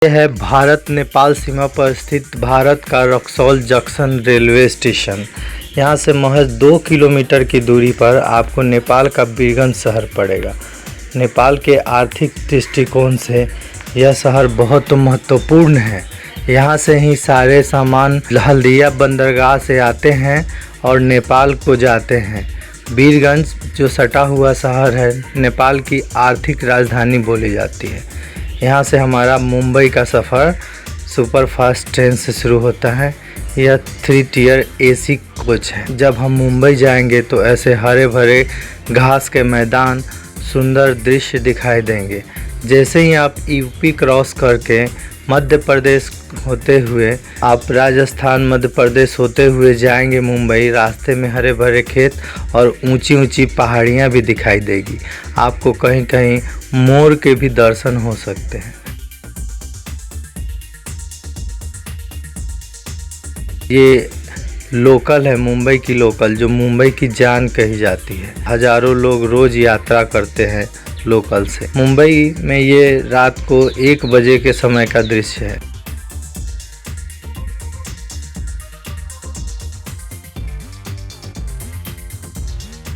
ये है भारत नेपाल सीमा पर स्थित भारत का रक्सौल जंक्शन रेलवे स्टेशन। यहाँ से महज 2 किलोमीटर की दूरी पर आपको नेपाल का वीरगंज शहर पड़ेगा। नेपाल के आर्थिक दृष्टिकोण से यह शहर बहुत महत्वपूर्ण है। यहाँ से ही सारे सामान हल्दिया बंदरगाह से आते हैं और नेपाल को जाते हैं। वीरगंज जो सटा हुआ शहर है, नेपाल की आर्थिक राजधानी बोली जाती है। यहाँ से हमारा मुंबई का सफ़र सुपरफास्ट ट्रेन से शुरू होता है। यह 3 टियर AC कोच है। जब हम मुंबई जाएंगे तो ऐसे हरे भरे घास के मैदान, सुंदर दृश्य दिखाई देंगे। जैसे ही आप यूपी क्रॉस करके मध्य प्रदेश होते हुए आप राजस्थान मध्य प्रदेश होते हुए जाएंगे मुंबई, रास्ते में हरे भरे खेत और ऊंची ऊंची पहाड़ियां भी दिखाई देगी। आपको कहीं कहीं मोर के भी दर्शन हो सकते हैं। ये लोकल है, मुंबई की लोकल, जो मुंबई की जान कही जाती है। हजारों लोग रोज यात्रा करते हैं लोकल से। मुंबई में ये रात को 1 बजे के समय का दृश्य है।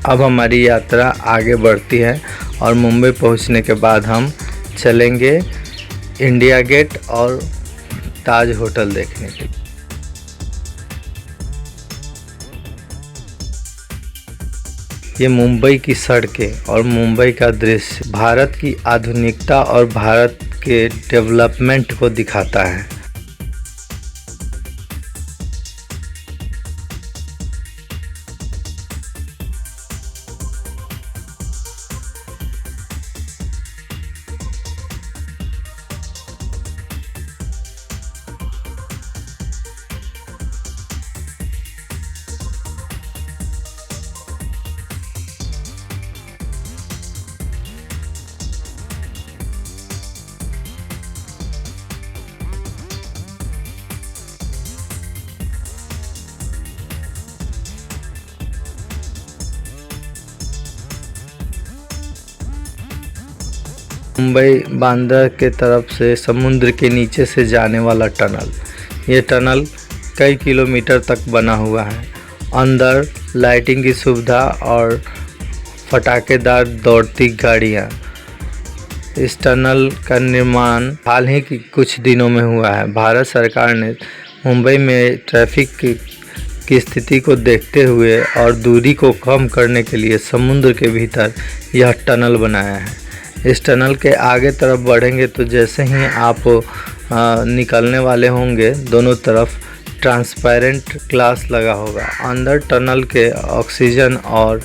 अब हमारी यात्रा आगे बढ़ती है और मुंबई पहुंचने के बाद हम चलेंगे इंडिया गेट और ताज होटल देखने के लिए। ये मुंबई की सड़कें और मुंबई का दृश्य भारत की आधुनिकता और भारत के डेवलपमेंट को दिखाता है। मुंबई बांद्रा के तरफ से समुद्र के नीचे से जाने वाला टनल। ये टनल कई किलोमीटर तक बना हुआ है। अंदर लाइटिंग की सुविधा और फटाकेदार दौड़ती गाड़ियाँ। इस टनल का निर्माण हाल ही के कुछ दिनों में हुआ है। भारत सरकार ने मुंबई में ट्रैफिक की स्थिति को देखते हुए और दूरी को कम करने के लिए समुद्र के भीतर यह टनल बनाया है। इस टनल के आगे तरफ बढ़ेंगे तो जैसे ही आप निकलने वाले होंगे, दोनों तरफ ट्रांसपेरेंट ग्लास लगा होगा। अंदर टनल के ऑक्सीजन और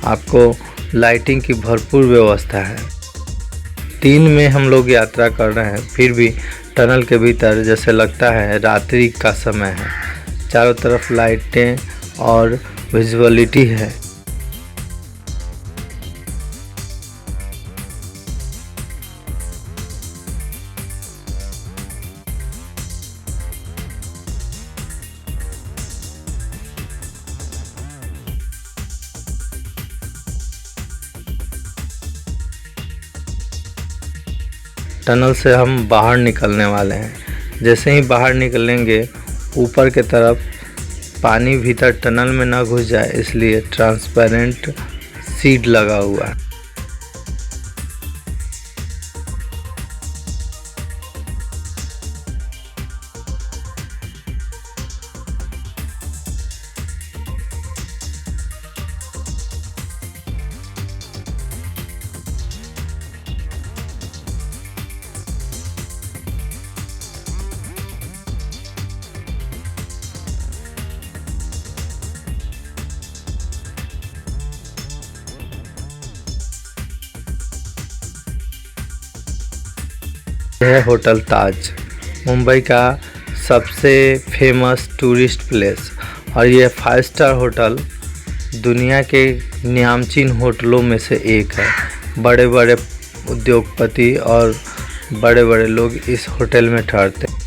आपको लाइटिंग की भरपूर व्यवस्था है। दिन में हम लोग यात्रा कर रहे हैं, फिर भी टनल के भीतर जैसे लगता है रात्रि का समय है। चारों तरफ लाइटें और विजुअलिटी है। टनल से हम बाहर निकलने वाले हैं। जैसे ही बाहर निकलेंगे, ऊपर के तरफ पानी भीतर टनल में ना घुस जाए, इसलिए ट्रांसपेरेंट सीड लगा हुआ है। यह है होटल ताज, मुंबई का सबसे फेमस टूरिस्ट प्लेस, और यह 5 स्टार होटल दुनिया के नामचीन होटलों में से एक है। बड़े बड़े उद्योगपति और बड़े बड़े लोग इस होटल में ठहरते हैं।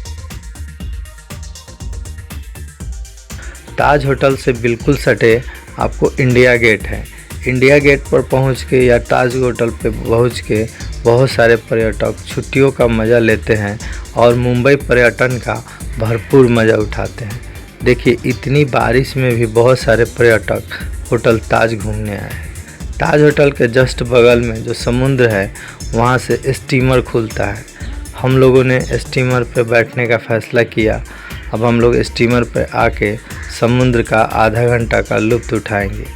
ताज होटल से बिल्कुल सटे आपको इंडिया गेट है। इंडिया गेट पर पहुंच के या ताज होटल पे पहुंच के बहुत सारे पर्यटक छुट्टियों का मज़ा लेते हैं और मुंबई पर्यटन का भरपूर मज़ा उठाते हैं। देखिए, इतनी बारिश में भी बहुत सारे पर्यटक होटल ताज घूमने आए हैं। ताज होटल के जस्ट बगल में जो समुद्र है, वहाँ से स्टीमर खुलता है। हम लोगों ने स्टीमर पर बैठने का फ़ैसला किया। अब हम लोग स्टीमर पर आके समुद्र का आधा घंटा का लुत्फ़ उठाएंगे।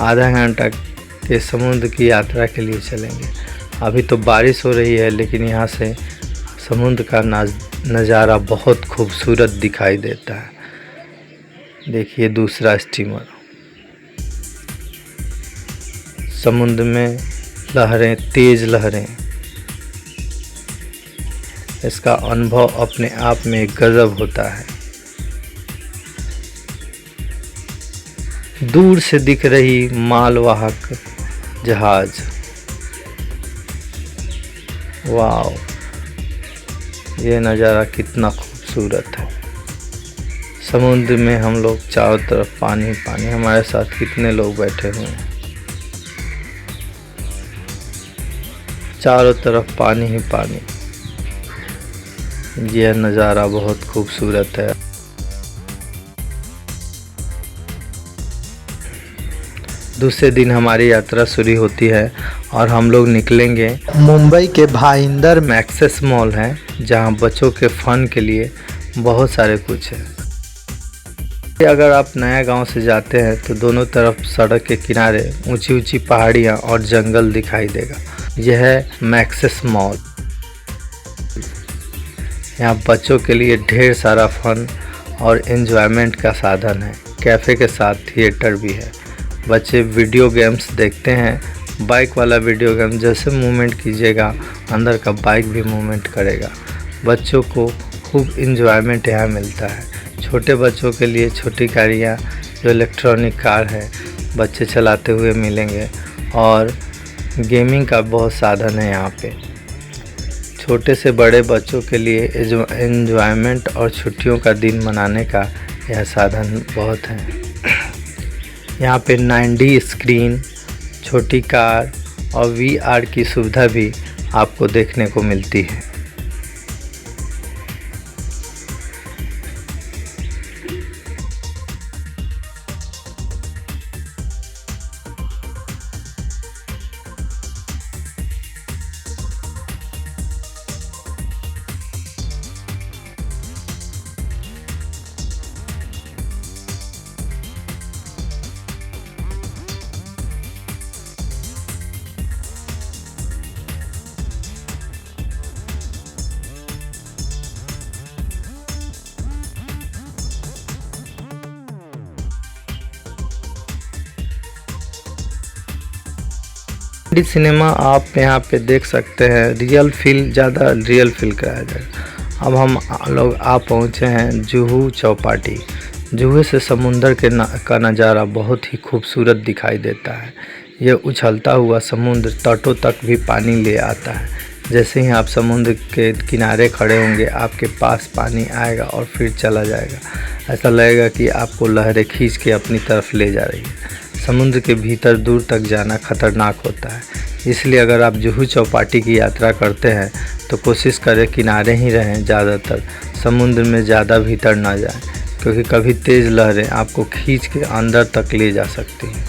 आधा घंटा के समुद्र की यात्रा के लिए चलेंगे। अभी तो बारिश हो रही है, लेकिन यहाँ से समुद्र का नज़ारा बहुत खूबसूरत दिखाई देता है। देखिए दूसरा स्टीमर, समुद्र में लहरें, तेज़ लहरें, इसका अनुभव अपने आप में गजब होता है। दूर से दिख रही मालवाहक जहाज, वाव, ये नज़ारा कितना खूबसूरत है। समुद्र में हम लोग चारों तरफ पानी पानी, हमारे साथ कितने लोग बैठे हुए हैं, चारों तरफ पानी ही पानी। यह नज़ारा बहुत खूबसूरत है। दूसरे दिन हमारी यात्रा शुरू होती है और हम लोग निकलेंगे। मुंबई के भाईंदर में एक्सेस मॉल है, जहां बच्चों के फ़न के लिए बहुत सारे कुछ है। अगर आप नया गांव से जाते हैं तो दोनों तरफ सड़क के किनारे ऊंची ऊंची पहाड़ियां और जंगल दिखाई देगा। यह है मैक्सेस मॉल। यहाँ बच्चों के लिए ढेर सारा फन और एंजॉयमेंट का साधन है। कैफ़े के साथ थिएटर भी है। बच्चे वीडियो गेम्स देखते हैं। बाइक वाला वीडियो गेम, जैसे मूवमेंट कीजिएगा अंदर का बाइक भी मूवमेंट करेगा। बच्चों को खूब एंजॉयमेंट यहाँ मिलता है। छोटे बच्चों के लिए छोटी गाड़ियाँ जो इलेक्ट्रॉनिक कार है, बच्चे चलाते हुए मिलेंगे और गेमिंग का बहुत साधन है यहाँ पे। छोटे से बड़े बच्चों के लिए एंजॉयमेंट और छुट्टियों का दिन मनाने का यह साधन बहुत है। यहाँ पे 9D स्क्रीन, छोटी कार और VR की सुविधा भी आपको देखने को मिलती है। सिनेमा आप यहाँ पे देख सकते हैं। ज़्यादा रियल फील कराया जाएगा। अब हम लोग पहुँचे हैं जुहू चौपाटी। जुहू से समुंदर का नज़ारा बहुत ही खूबसूरत दिखाई देता है। यह उछलता हुआ समुद्र तटों तक भी पानी ले आता है। जैसे ही आप समुद्र के किनारे खड़े होंगे, आपके पास पानी आएगा और फिर चला जाएगा। ऐसा लगेगा कि आपको लहरें खींच के अपनी तरफ ले जा रही है। समुद्र के भीतर दूर तक जाना खतरनाक होता है, इसलिए अगर आप जुहू चौपाटी की यात्रा करते हैं तो कोशिश करें किनारे ही रहें। ज़्यादातर समुद्र में ज़्यादा भीतर ना जाएं, क्योंकि कभी तेज़ लहरें आपको खींच के अंदर तक ले जा सकती हैं।